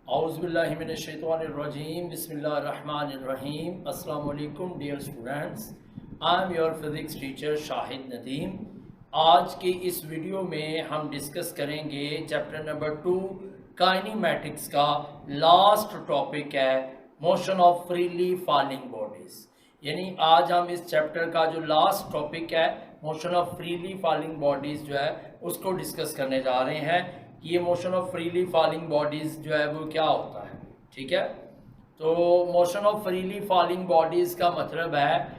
औज़ुबिल्लाहिमिनश्शैतानिर्रजीम बिस्मिल्लाहिर्रहमानिर्रहीम। अस्सलाम वालेकुम dear students, I am your physics teacher Shahid Nadeem. आज की इस वीडियो में हम डिस्कस करेंगे चैप्टर नंबर 2 काइनेमैटिक्स का लास्ट टॉपिक है motion of freely falling bodies. यानी आज हम इस चैप्टर का जो लास्ट टॉपिक है motion of freely falling bodies जो है उसको डिस्कस करने जा रहे हैं कि ये motion of freely falling bodies जो है वो क्या होता है। ठीक है, तो motion of freely falling bodies का मतलब है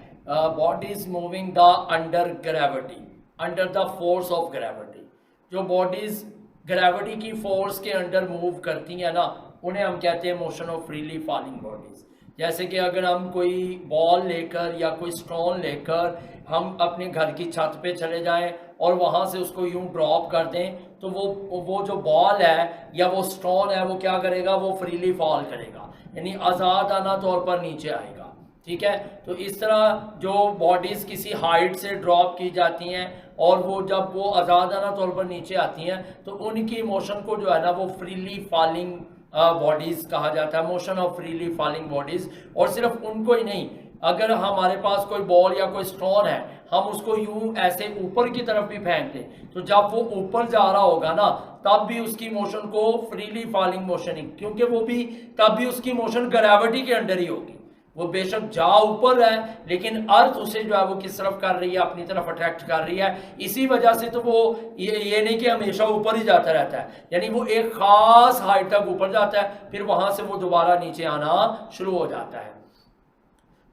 bodies moving the under gravity, under the force of gravity. जो बॉडीज़ ग्रेविटी की फोर्स के अंडर मूव करती हैं ना, उन्हें हम कहते हैं motion of freely falling bodies. जैसे कि अगर हम कोई बॉल लेकर या कोई स्टोन लेकर हम अपने घर की छत पे चले जाएं और वहाँ से उसको यूं ड्रॉप कर दें, तो वो जो बॉल है या वो स्टोन है वो क्या करेगा, वो फ्रीली फॉल करेगा, यानी आज़ादाना तौर पर नीचे आएगा। ठीक है, तो इस तरह जो बॉडीज़ किसी हाइट से ड्रॉप की जाती हैं और वो जब वो आज़ादाना तौर पर नीचे आती हैं तो उनकी मोशन को जो है ना वो फ्रीली फॉलिंग बॉडीज़ कहा जाता है, motion of freely falling bodies. और सिर्फ उनको ही नहीं, अगर हमारे पास कोई बॉल या कोई स्टोन है, हम उसको यूं ऐसे ऊपर की तरफ भी फेंक दें तो जब वो ऊपर जा रहा होगा ना तब भी उसकी मोशन को फ्रीली फॉलिंग मोशन ही, क्योंकि वो भी तब भी उसकी मोशन ग्रेविटी के अंडर ही होगी। वो बेशक जा ऊपर है लेकिन अर्थ उसे जो है वो किस तरफ कर रही है, अपनी तरफ अट्रैक्ट कर रही है। इसी वजह से तो वो ये नहीं कि हमेशा ऊपर ही जाता रहता है, यानी वो एक खास हाइट तक ऊपर जाता है, फिर वहां से वो दोबारा नीचे आना शुरू हो जाता है।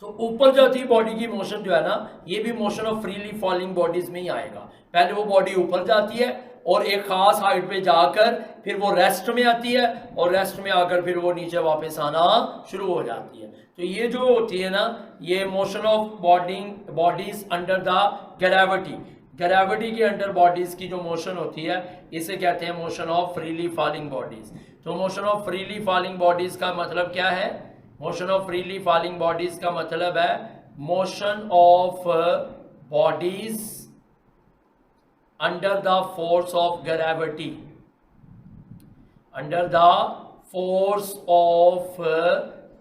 तो ऊपर जाती बॉडी की मोशन जो है ना, ये भी motion of freely falling bodies में ही आएगा। पहले वो बॉडी ऊपर जाती है और एक खास हाइट पे जाकर फिर वो रेस्ट में आती है और रेस्ट में आकर फिर वो नीचे वापस आना शुरू हो जाती है। तो ये जो होती है ना, ये motion of bodies under the gravity, gravity के अंडर बॉडीज की जो मोशन होती है इसे कहते हैं motion of freely falling bodies. तो motion of freely falling bodies का मतलब क्या है? Motion of freely falling bodies का मतलब है motion of bodies under the force of gravity, under the force of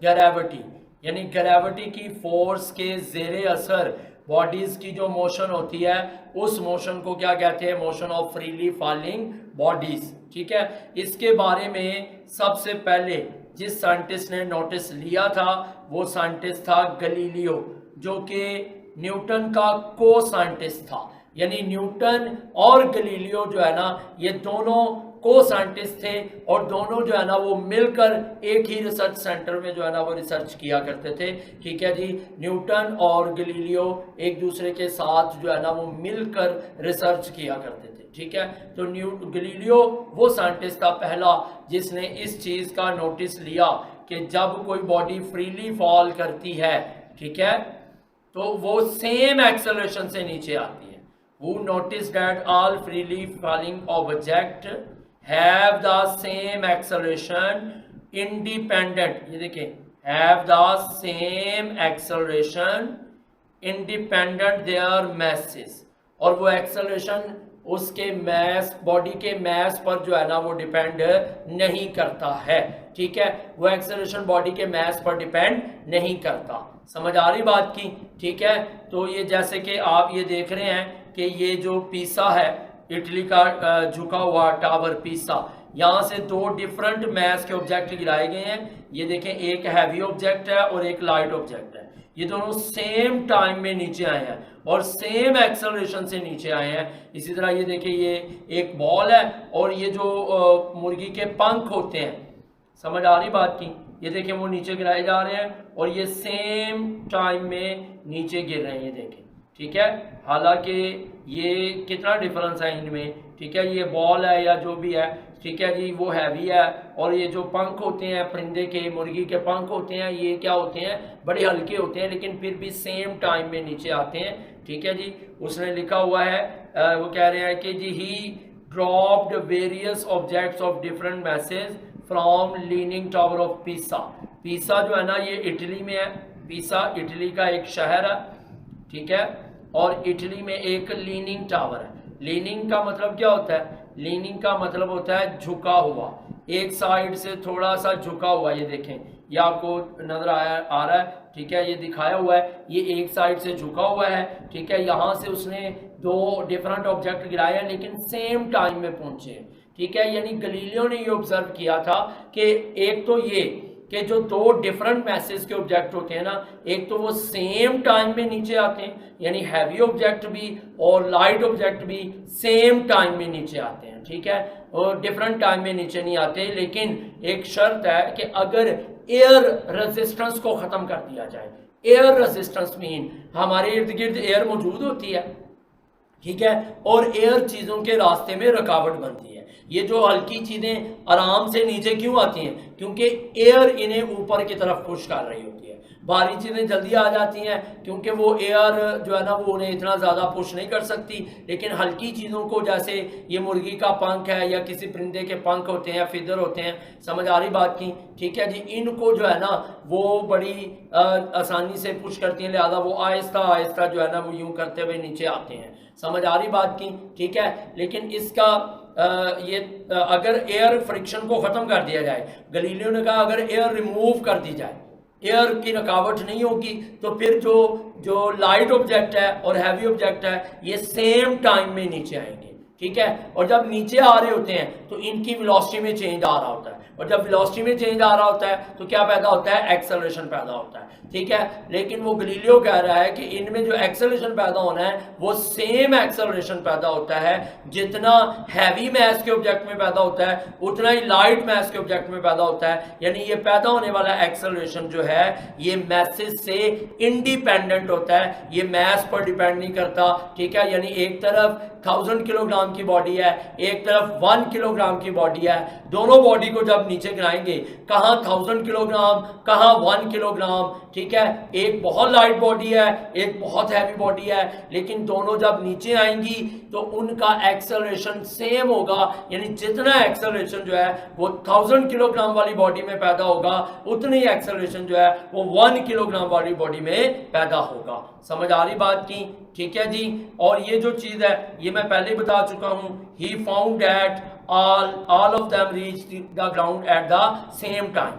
gravity, यानी ग्रेविटी की फोर्स के जेरे असर बॉडीज की जो मोशन होती है उस मोशन को क्या कहते हैं? Motion of freely falling bodies. ठीक है, इसके बारे में सबसे पहले जिस साइंटिस्ट ने नोटिस लिया था वो साइंटिस्ट था गलीलियो, जो कि न्यूटन का को साइंटिस्ट था। यानी न्यूटन और गलीलियो जो है ना, ये दोनों को साइंटिस्ट थे और दोनों जो है ना वो मिलकर एक ही रिसर्च सेंटर में जो है ना वो रिसर्च किया करते थे। ठीक है जी, न्यूटन और गलीलियो एक दूसरे के साथ जो है ना वो मिलकर रिसर्च किया करते थे। ठीक है, तो गलीलियो वो साइंटिस्ट था पहला जिसने इस चीज का नोटिस लिया कि जब कोई बॉडी फ्रीली फॉल करती है, ठीक है, तो वो सेम एक्सेलरेशन से नीचे आती है। Who noticed that all freely falling objects have the same acceleration independent, ये देखिए, have the same acceleration independent their masses, और वो एक्सेलरेशन उसके मैस, बॉडी के मैस पर जो है ना वो डिपेंड नहीं करता है। ठीक है, वो एक्सेलरेशन बॉडी के मैस पर डिपेंड नहीं करता। समझ आ रही बात की? ठीक है, तो ये जैसे कि आप ये देख रहे हैं कि ये जो पीसा है, इटली का झुका हुआ टावर पीसा, यहाँ से दो डिफरेंट मैस के ऑब्जेक्ट गिराए गए हैं। ये देखें, एक हैवी ऑब्जेक्ट है और एक लाइट ऑब्जेक्ट है। ये दोनों सेम टाइम में नीचे आए हैं और सेम एक्सेलरेशन से नीचे आए हैं। इसी तरह ये देखिए, ये एक बॉल है और ये जो मुर्गी के पंख होते हैं, समझ आ रही बात की? ये देखें, वो नीचे गिराए जा रहे हैं और ये सेम टाइम में नीचे गिर रहे हैं, ये देखें। ठीक है, हालांकि ये कितना डिफरेंस है इनमें। ठीक है, ये बॉल है या जो भी है, ठीक है जी, वो हैवी है और ये जो पंख होते हैं परिंदे के, मुर्गी के पंख होते हैं, ये क्या होते हैं? बड़े हल्के होते हैं, लेकिन फिर भी सेम टाइम में नीचे आते हैं। ठीक है जी, उसने लिखा हुआ है, वो कह रहे हैं कि जी he dropped various objects of different masses from leaning tower of Pisa. Pisa जो है ना ये इटली में है। पीसा इटली का एक शहर है। ठीक है, और इटली में एक लीनिंग टावर है। लीनिंग का मतलब क्या होता है? लीनिंग का मतलब होता है झुका हुआ। एक साइड से थोड़ा सा झुका हुआ है, ये देखें, ये आपको नजर आ रहा है, ठीक है, ये दिखाया हुआ है, ये एक साइड से झुका हुआ है, ठीक है। यहाँ से उसने दो डिफरेंट ऑब्जेक्ट गिराए हैं लेकिन सेम टाइम में पहुंचे, ठीक है। यानी गलीलियो ने ये ऑब्जर्व किया था कि एक तो ये कि जो दो डिफरेंट मैसेज के ऑब्जेक्ट होते हैं ना, एक तो वो सेम टाइम में नीचे आते हैं, यानी हैवी ऑब्जेक्ट भी और लाइट ऑब्जेक्ट भी सेम टाइम में नीचे आते हैं, ठीक है, और डिफरेंट टाइम में नीचे नहीं आते। लेकिन एक शर्त है कि अगर एयर रेजिस्टेंस को ख़त्म कर दिया जाए। एयर रेजिस्टेंस मीन हमारे इर्द गिर्द एयर मौजूद होती है, ठीक है, और एयर चीज़ों के रास्ते में रुकावट बनती है। ये जो हल्की चीज़ें आराम से नीचे क्यों आती हैं? क्योंकि एयर इन्हें ऊपर की तरफ पुश कर रही होती है। भारी चीज़ें जल्दी आ जाती हैं क्योंकि वो एयर जो है ना वो उन्हें इतना ज़्यादा पुश नहीं कर सकती। लेकिन हल्की चीज़ों को, जैसे ये मुर्गी का पंख है या किसी परिंदे के पंख होते हैं, फिदर होते हैं, समझ आ रही बात की, ठीक है जी, इनको जो है ना वो बड़ी आसानी से पुश करती हैं, लिहाजा वो आहिस्ता आहिस्ता जो है ना वो यूँ करते हुए नीचे आते हैं। समझ आ रही बात की, ठीक है। लेकिन इसका अगर एयर फ्रिक्शन को ख़त्म कर दिया जाए, गलीलियो ने कहा अगर एयर रिमूव कर दी जाए, एयर की रुकावट नहीं होगी, तो फिर जो लाइट ऑब्जेक्ट है और हैवी ऑब्जेक्ट है ये सेम टाइम में नीचे आएंगे, ठीक है। और जब नीचे आ रहे होते हैं तो इनकी वेलोसिटी में चेंज आ रहा होता है, और जब वेलोसिटी में चेंज आ रहा होता है तो क्या पैदा होता है? एक्सेलरेशन पैदा होता है, ठीक है। लेकिन वो गलीलियो कह रहा है कि इनमें जो एक्सेलरेशन पैदा होना है वो सेम एक्सेलरेशन पैदा होता है जितना हैवी मैस के ऑब्जेक्ट में पैदा होता है, उतना ही लाइट मैस के ऑब्जेक्ट में पैदा होता है। यानी ये पैदा होने वाला एक्सेलरेशन जो है ये मैसेज से इंडिपेंडेंट होता है, ये मैस पर डिपेंड नहीं करता, ठीक है। यानी एक तरफ 1000 किलोग्राम की बॉडी है, एक तरफ 1 किलोग्राम की बॉडी है, दोनों बॉडी को जब नीचे गिराएंगे, कहाँ 1000 किलोग्राम, कहाँ 1 किलोग्राम, ठीक है, एक बहुत लाइट बॉडी है, एक बहुत हैवी बॉडी है, लेकिन दोनों जब नीचे आएंगी तो उनका एक्सेलरेशन सेम होगा। यानी जितना एक्सेलरेशन जो है वो 1000 किलोग्राम वाली बॉडी में पैदा होगा, उतनी एक्सेलरेशन जो है वो 1 किलोग्राम वाली बॉडी में पैदा होगा। समझ आ रही बात की, ठीक है जी। और ये जो चीज़ है ये मैं पहले ही बता चुका हूँ, he found that all of them reached the ground at the same time,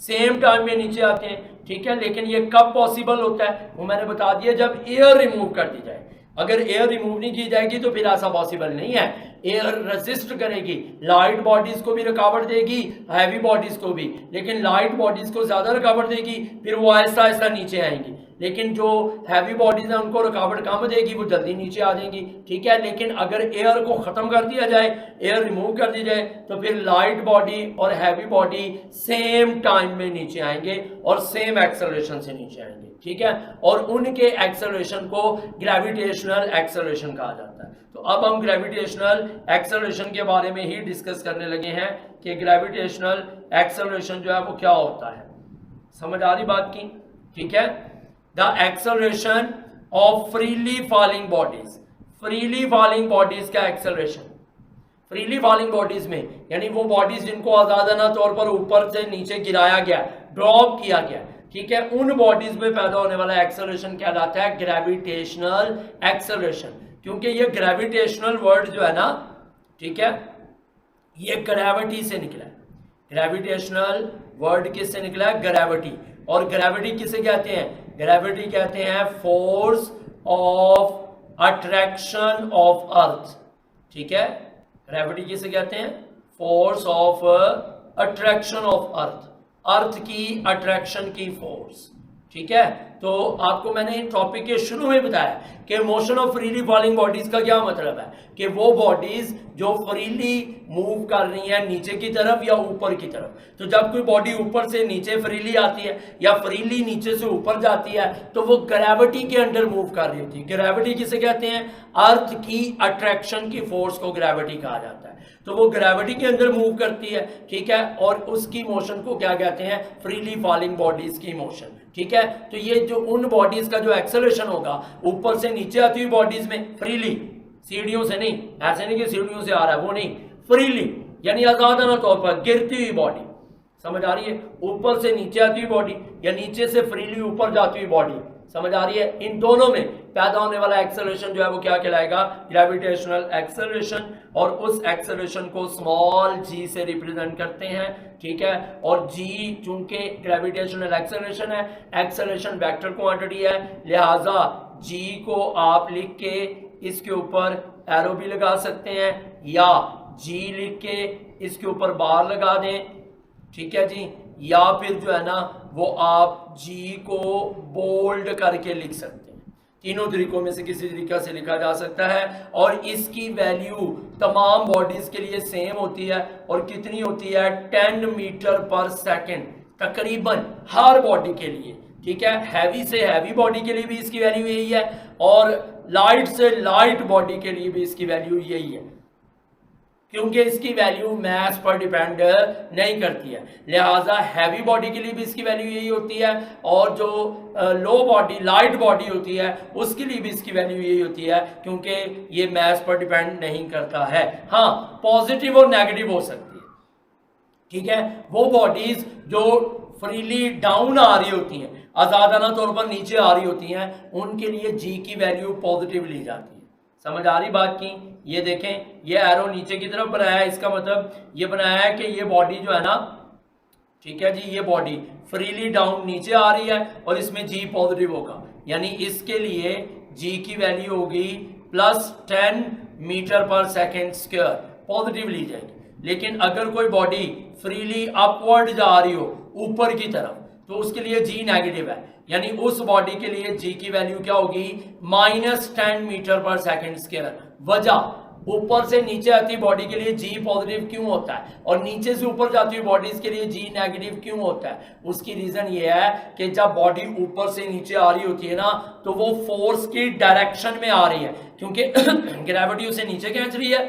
same time में नीचे आते हैं, ठीक है। लेकिन ये कब पॉसिबल होता है वो मैंने बता दिया, जब एयर रिमूव कर दी जाए। अगर एयर रिमूव नहीं की जाएगी तो फिर ऐसा पॉसिबल नहीं है। एयर रेजिस्ट करेगी, लाइट बॉडीज को भी रुकावट देगी, हैवी बॉडीज को भी, लेकिन लाइट बॉडीज को ज्यादा रुकावट देगी, फिर वो आहिस्ता आहिस्ता नीचे आएंगी। लेकिन जो हैवी बॉडीज है उनको रुकावट कम देगी, वो जल्दी नीचे आ जाएंगी, ठीक है। लेकिन अगर एयर को खत्म कर दिया जाए, एयर रिमूव कर दी जाए, तो फिर लाइट बॉडी और हैवी बॉडी सेम टाइम में नीचे आएंगे और सेम एक्सेलरेशन से नीचे आएंगे, ठीक है। और उनके एक्सेलरेशन को ग्रेविटेशनल एक्सेलरेशन कहा जाता है। तो अब हम ग्रेविटेशनल एक्सेलरेशन के बारे में ही डिस्कस करने लगे हैं कि ग्रेविटेशनल एक्सेलरेशन जो है वो क्या होता है। समझ आ रही बात की, ठीक है। The acceleration of freely falling bodies, freely falling bodies का एक्सेलरेशन, फ्रीली फॉलिंग बॉडीज में यानी वो बॉडीज जिनको आजादाना तौर पर ऊपर से नीचे गिराया गया, ड्रॉप किया गया, ठीक है, उन बॉडीज में पैदा होने वाला एक्सेलरेशन कहलाता है ग्रेविटेशनल एक्सेलरेशन। क्योंकि ये ग्रेविटेशनल वर्ड जो है ना, ठीक है, ये ग्रेविटी से निकला है। ग्रेविटेशनल वर्ड किससे निकला है? ग्रेविटी। और ग्रेविटी किसे कहते हैं? ग्रेविटी कहते हैं force of attraction of earth, ठीक है। ग्रेविटी किसे कहते हैं? Force of attraction of earth, earth की अट्रैक्शन की फोर्स, ठीक है। तो आपको मैंने टॉपिक के शुरू में बताया कि motion of freely falling bodies का क्या मतलब है, कि वो बॉडीज जो फ्रीली मूव कर रही हैं नीचे की तरफ या ऊपर की तरफ। तो जब कोई बॉडी ऊपर से नीचे फ्रीली आती है या फ्रीली नीचे से ऊपर जाती है तो वो ग्रेविटी के अंडर मूव कर रही होती है। ग्रेविटी किसे कहते हैं? अर्थ की अट्रैक्शन की फोर्स को ग्रेविटी कहा जाता है। तो वो ग्रेविटी के अंदर मूव करती है, ठीक है, और उसकी मोशन को क्या कहते हैं? फ्रीली फॉलिंग बॉडीज की मोशन, ठीक है। तो ये जो उन बॉडीज का जो एक्सेलरेशन होगा ऊपर से नीचे आती हुई बॉडीज में फ्रीली, सीढ़ियों से नहीं, ऐसे नहीं कि सीढ़ियों से आ रहा है, वो नहीं, फ्रीली यानी आजादाना तौर पर गिरती हुई बॉडी। समझ आ रही है? ऊपर से नीचे आती हुई बॉडी या नीचे से फ्रीली ऊपर जाती हुई बॉडी, समझ आ रही है? इन दोनों में पैदा होने वाला एक्सेलरेशन जो है वो क्या कहलाएगा? Gravitational acceleration. और उस एक्सेलरेशन को स्मॉल जी से रिप्रेजेंट करते हैं, ठीक है। और जी चूंकि ग्रेविटेशनल एक्सेलरेशन है, एक्सेलरेशन वेक्टर क्वांटिटी है, लिहाजा जी को आप लिख के इसके ऊपर एरो भी लगा सकते हैं, या जी लिख के इसके ऊपर बार लगा दें, ठीक है जी। या फिर जो है ना वो आप जी को बोल्ड करके लिख सकते हैं। तीनों तरीकों में से किसी तरीका से लिखा जा सकता है। और इसकी वैल्यू तमाम बॉडीज के लिए सेम होती है। और कितनी होती है? 10 मीटर पर सेकेंड तकरीबन हर बॉडी के लिए, ठीक है। हैवी से हैवी बॉडी के लिए भी इसकी वैल्यू यही है, और लाइट से लाइट बॉडी के लिए भी इसकी वैल्यू यही है, क्योंकि इसकी वैल्यू मैस पर डिपेंड नहीं करती है। लिहाजा हैवी बॉडी के लिए भी इसकी वैल्यू यही होती है, और जो लो बॉडी लाइट बॉडी होती है उसके लिए भी इसकी वैल्यू यही होती है, क्योंकि ये मैस पर डिपेंड नहीं करता है। हाँ, पॉजिटिव और नेगेटिव हो सकती है, ठीक है। वो बॉडीज जो फ्रीली डाउन आ रही होती हैं, आजादाना तौर पर नीचे आ रही होती हैं, उनके लिए जी की वैल्यू पॉजिटिव ली जाती है। समझ आ रही बात की? ये देखें, ये एरो नीचे की तरफ बनाया है, इसका मतलब ये बनाया है कि ये बॉडी जो है ना, ठीक है जी, ये बॉडी फ्रीली डाउन नीचे आ रही है और इसमें जी पॉजिटिव होगा, यानी इसके लिए जी की वैल्यू होगी +10 मीटर पर सेकेंड स्क्वायर, पॉजिटिव ली जाएगी। लेकिन अगर कोई बॉडी फ्रीली अपवर्ड जा रही हो ऊपर की तरफ, तो उसके लिए जी नेगेटिव है, यानी उस बॉडी के लिए जी की वैल्यू क्या होगी? -10 मीटर पर सेकेंड स्क्वायर। वजह, ऊपर से नीचे आती बॉडी के लिए जी पॉजिटिव क्यों होता है और नीचे से ऊपर जाती हुई बॉडीज के लिए जी नेगेटिव क्यों होता है? उसकी रीजन ये है कि जब बॉडी ऊपर से नीचे आ रही होती है ना, तो वो फोर्स की डायरेक्शन में आ रही है, क्योंकि ग्रेविटी उसे नीचे खींच रही है,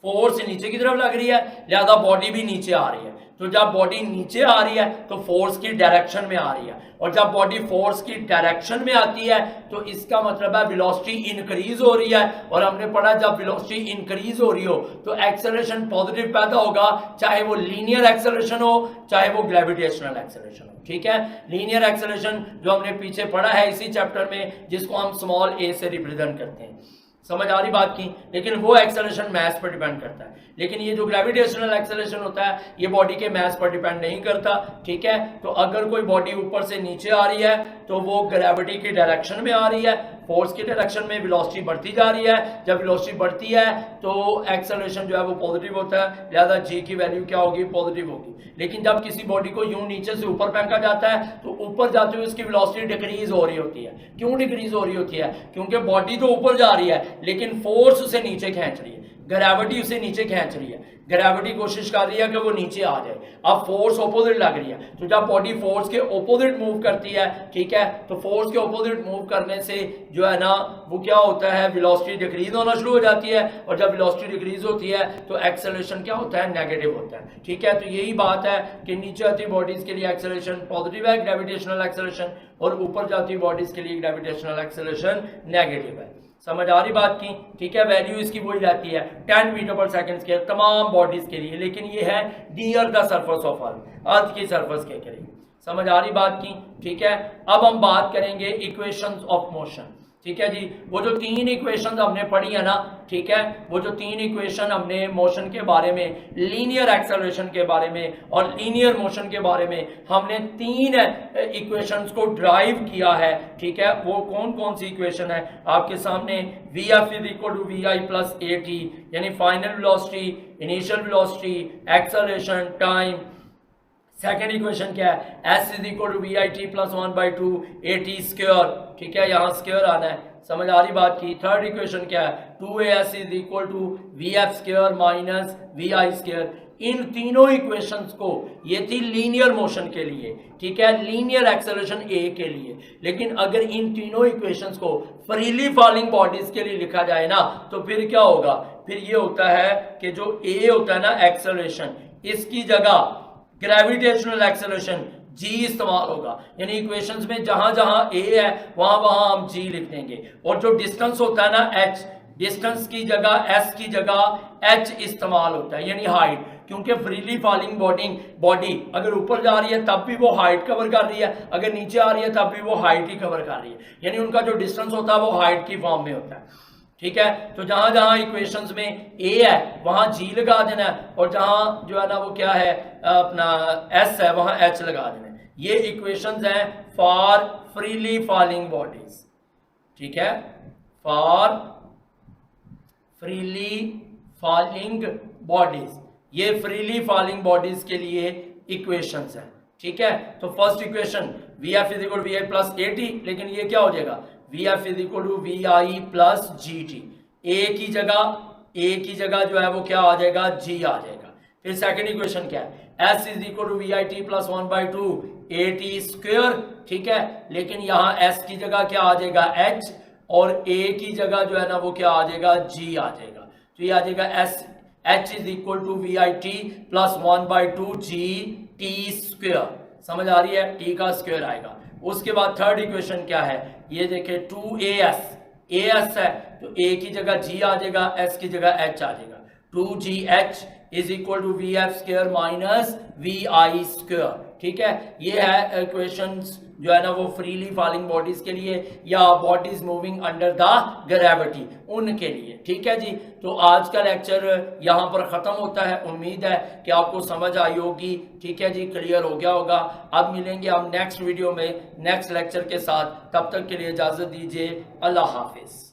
फोर्स नीचे की तरफ लग रही है, लिहाजा बॉडी भी नीचे आ रही है। तो जब बॉडी नीचे आ रही है तो फोर्स की डायरेक्शन में आ रही है, और जब बॉडी फोर्स की डायरेक्शन में आती है तो इसका मतलब है वेलोसिटी इंक्रीज हो रही है। और हमने पढ़ा जब वेलोसिटी इंक्रीज हो रही हो तो एक्सेलरेशन पॉजिटिव पैदा होगा, चाहे वो लीनियर एक्सेलरेशन हो चाहे वो ग्रेविटेशनल एक्सेलरेशन हो, ठीक है। लीनियर एक्सेलरेशन जो हमने पीछे पढ़ा है इसी चैप्टर में, जिसको हम स्मॉल a से रिप्रेजेंट करते हैं। समझ आ रही बात की? लेकिन वो एक्सेलरेशन मास पर डिपेंड करता है, लेकिन ये जो ग्रेविटेशनल एक्सेलरेशन होता है ये बॉडी के मास पर डिपेंड नहीं करता, ठीक है। तो अगर कोई बॉडी ऊपर से नीचे आ रही है तो वो ग्रेविटी की डायरेक्शन में आ रही है, फोर्स की डायरेक्शन में वेलोसिटी बढ़ती जा रही है। जब वेलोसिटी बढ़ती है तो एक्सेलरेशन जो है वो पॉजिटिव होता है, लिहाजा जी की वैल्यू क्या होगी? पॉजिटिव होगी। लेकिन जब किसी बॉडी को यूं नीचे से ऊपर फेंका जाता है तो ऊपर जाते हुए उसकी वेलोसिटी डिक्रीज हो रही होती है। क्यों डिक्रीज हो रही होती है? क्योंकि बॉडी तो ऊपर जा रही है लेकिन फोर्स उसे नीचे खींच रही है, ग्रेविटी उसे नीचे खींच रही है। ग्रेविटी कोशिश कर रही है कि वो नीचे आ जाए, अब फोर्स ऑपोजिट लग रही है। तो जब बॉडी फोर्स के ऑपोजिट मूव करती है, ठीक है, तो फोर्स के ऑपोजिट मूव करने से जो है ना वो क्या होता है? वेलोसिटी डिक्रीज होना शुरू हो जाती है, और जब वेलोसिटी डिक्रीज होती है तो एक्सेलरेशन क्या होता है? नेगेटिव होता है, ठीक है। तो यही बात है कि नीचे आती बॉडीज के लिए एक्सेलरेशन पॉजिटिव है, ग्रेविटेशनल एक्सेलरेशन, और ऊपर जाती बॉडीज के लिए ग्रेविटेशनल एक्सेलरेशन नेगेटिव है। समझ आ रही बात की? ठीक है, वैल्यू इसकी वही रहती है 10 मीटर पर सेकेंड स्क्वायर तमाम बॉडीज के लिए, लेकिन ये है near the surface of earth की सरफेस के करीब। समझ आ रही बात की? ठीक है, अब हम बात करेंगे इक्वेशंस ऑफ मोशन, ठीक है जी। वो जो 3 इक्वेशन हमने पढ़ी है ना, ठीक है, वो जो 3 इक्वेशन हमने मोशन के बारे में, लीनियर एक्सेलरेशन के बारे में और लीनियर मोशन के बारे में, हमने 3 इक्वेशंस को ड्राइव किया है, ठीक है। वो कौन कौन सी इक्वेशन है? आपके सामने Vf = Vi + At, यानी final velocity, initial velocity, acceleration, time. Second equation क्या है? S = VIT + 1/2 AT², ठीक है, यहाँ स्क्वायर आना है। समझ आ रही बात की? थर्ड इक्वेशन क्या है? 2AS = VF² - VI²। इन तीनों इक्वेशंस को, ये थी लीनियर मोशन के लिए, ठीक है, लीनियर एक्सेलरेशन A के लिए। लेकिन अगर इन तीनों इक्वेशंस को फ्रीली फॉलिंग बॉडीज के लिए लिखा जाए ना, तो फिर क्या होगा? फिर ये होता है कि जो A होता है ना एक्सेलरेशन, इसकी जगह ग्रेविटेशनल एक्सेलरेशन G इस्तेमाल होगा, यानी इक्वेशंस में जहां जहां A है वहां वहां हम G लिख देंगे। और जो डिस्टेंस होता है ना h, डिस्टेंस की जगह S की जगह H इस्तेमाल होता है, यानी हाइट। क्योंकि फ्रीली फॉलिंग बॉडी अगर ऊपर जा रही है तब भी वो हाइट कवर कर रही है, अगर नीचे आ रही है तब भी वो हाइट ही कवर कर रही है, यानी उनका जो डिस्टेंस होता है वो हाइट की फॉर्म में होता है। ठीक है, तो जहां जहां इक्वेशंस में ए है वहां जी लगा देना है, और जहां जो है ना वो क्या है अपना एस है वहां एच लगा देना है। ये इक्वेशंस हैं फॉर फ्रीली फॉलिंग बॉडीज। ठीक है, फॉर फ्रीली फॉलिंग बॉडीज, ये फ्रीली फॉलिंग बॉडीज के लिए इक्वेशंस हैं। ठीक है, तो first equation v f is equal v i plus a t, लेकिन ये क्या हो जाएगा v f is equal to v i plus g t, a की जगह जो है वो क्या आ जाएगा जी आ जाएगा। फिर सेकंड इक्वेशन क्या है s is equal to v i t plus 1/2 a t square. ठीक है, लेकिन यहाँ एस की जगह क्या आ जाएगा एच, और ए की जगह जो है ना वो क्या आ जाएगा जी आ जाएगा। तो ये आ जाएगा s h is equal to v i t plus 1/2 g t square. समझ आ रही है, टी का स्क्वेयर आएगा। उसके बाद थर्ड इक्वेशन क्या है ये देखें 2as है तो a की जगह g आ जाएगा, s की जगह h आ जाएगा। 2gh is equal to v f square minus v i square. ठीक है, ये है इक्वेशंस जो है ना वो फ्रीली फॉलिंग बॉडीज के लिए या bodies moving under the gravity उनके लिए। ठीक है जी, तो आज का लेक्चर यहाँ पर ख़त्म होता है। उम्मीद है कि आपको समझ आई होगी। ठीक है जी, क्लियर हो गया होगा। अब मिलेंगे हम नेक्स्ट वीडियो में नेक्स्ट लेक्चर के साथ, तब तक के लिए इजाज़त दीजिए। अल्लाह हाफिज़।